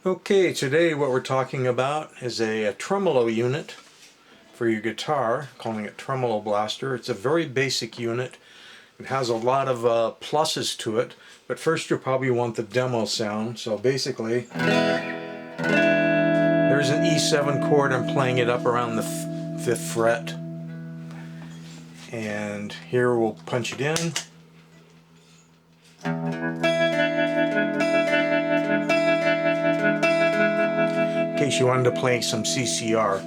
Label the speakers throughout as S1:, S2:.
S1: Okay, today what we're talking about is a tremolo unit for your guitar, calling it Tremolo Blaster. It's a very basic unit. It has a lot of pluses to it, but first you'll probably want the demo sound. So basically, there's an E7 chord. I'm playing it up around the 5th fret. And here we'll punch it in. In case you wanted to play some CCR.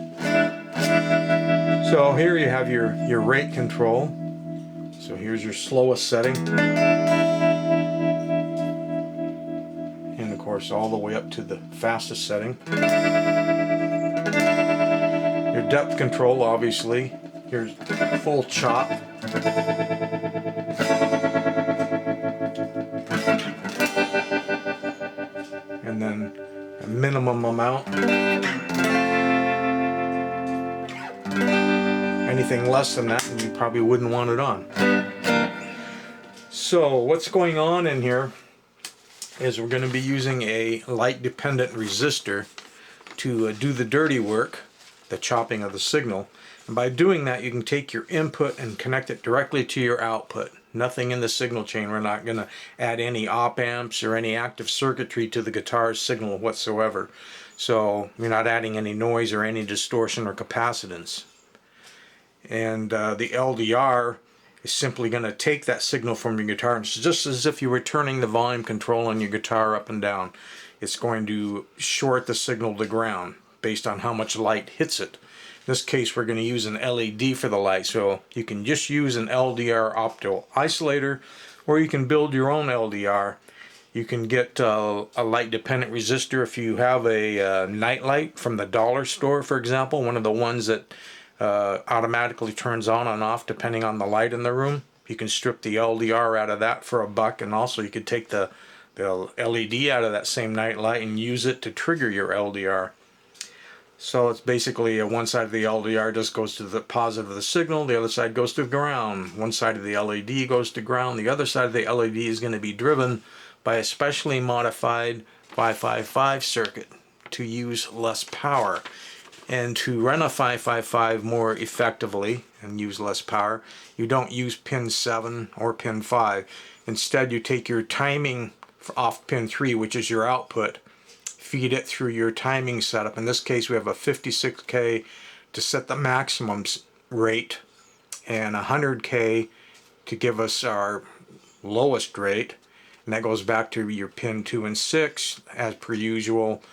S1: So here you have your rate control. So here's your slowest setting. And of course all the way up to the fastest setting. Your depth control, obviously. Here's full chop. And then a minimum amount. Anything less than that, you probably wouldn't want it on. So what's going on in here is we're going to be using a light dependent resistor to do the dirty work, the chopping of the signal. And by doing that, you can take your input and connect it directly to your output. Nothing in the signal chain. We're not going to add any op amps or any active circuitry to the guitar's signal whatsoever. So you're not adding any noise or any distortion or capacitance. And the LDR is simply going to take that signal from your guitar. It's just as if you were turning the volume control on your guitar up and down. It's going to short the signal to ground based on how much light hits it. In this case, we're going to use an LED for the light, so you can just use an LDR optical isolator, or you can build your own LDR. You can get a light dependent resistor if you have a night light from the dollar store, for example, one of the ones that automatically turns on and off depending on the light in the room. You can strip the LDR out of that for $1, and also you could take the LED out of that same night light and use it to trigger your LDR. So it's basically one side of the LDR just goes to the positive of the signal, the other side goes to ground. One side of the LED goes to ground, the other side of the LED is going to be driven by a specially modified 555 circuit to use less power. And to run a 555 more effectively and use less power, you don't use pin 7 or pin 5. Instead, you take your timing off pin 3, which is your output, feed it through your timing setup. In this case, we have a 56K to set the maximum rate and 100K to give us our lowest rate. And that goes back to your pin 2 and 6, as per usual.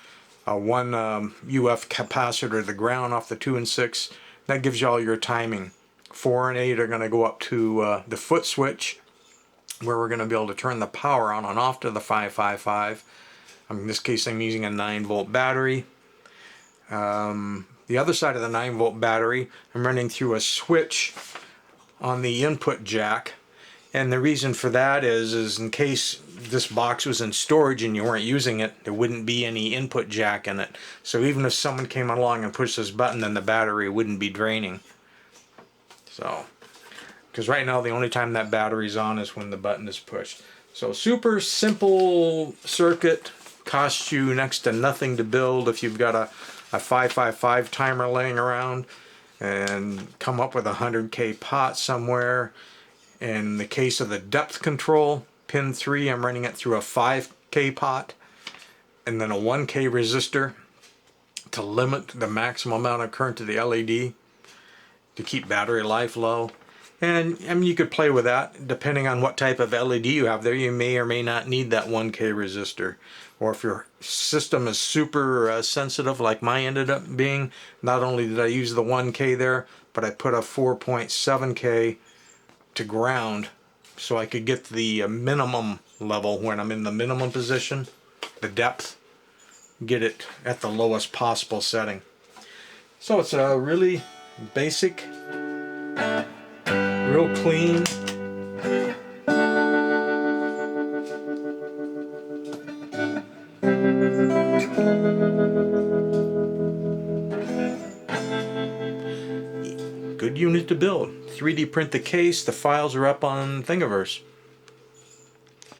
S1: One UF capacitor to ground off the 2 and 6. That gives you all your timing. 4 and 8 are going to go up to the foot switch, where we're going to be able to turn the power on and off to the 555. In this case, I'm using a 9-volt battery. The other side of the 9-volt battery, I'm running through a switch on the input jack. And the reason for that is in case this box was in storage and you weren't using it, there wouldn't be any input jack in it. So even if someone came along and pushed this button, then the battery wouldn't be draining. So, because right now the only time that battery's on is when the button is pushed. So super simple circuit, costs you next to nothing to build if you've got a 555 timer laying around and come up with a 100K pot somewhere. In the case of the depth control, pin 3, I'm running it through a 5K pot and then a 1K resistor to limit the maximum amount of current to the LED to keep battery life low. And I mean, you could play with that depending on what type of LED you have there. You may or may not need that 1K resistor. Or if your system is super sensitive like mine ended up being, not only did I use the 1K there, but I put a 4.7K to ground so I could get the minimum level when I'm in the minimum position, the depth, get it at the lowest possible setting. So it's a really basic, real clean, good unit to build. 3D print the case, the files are up on Thingiverse.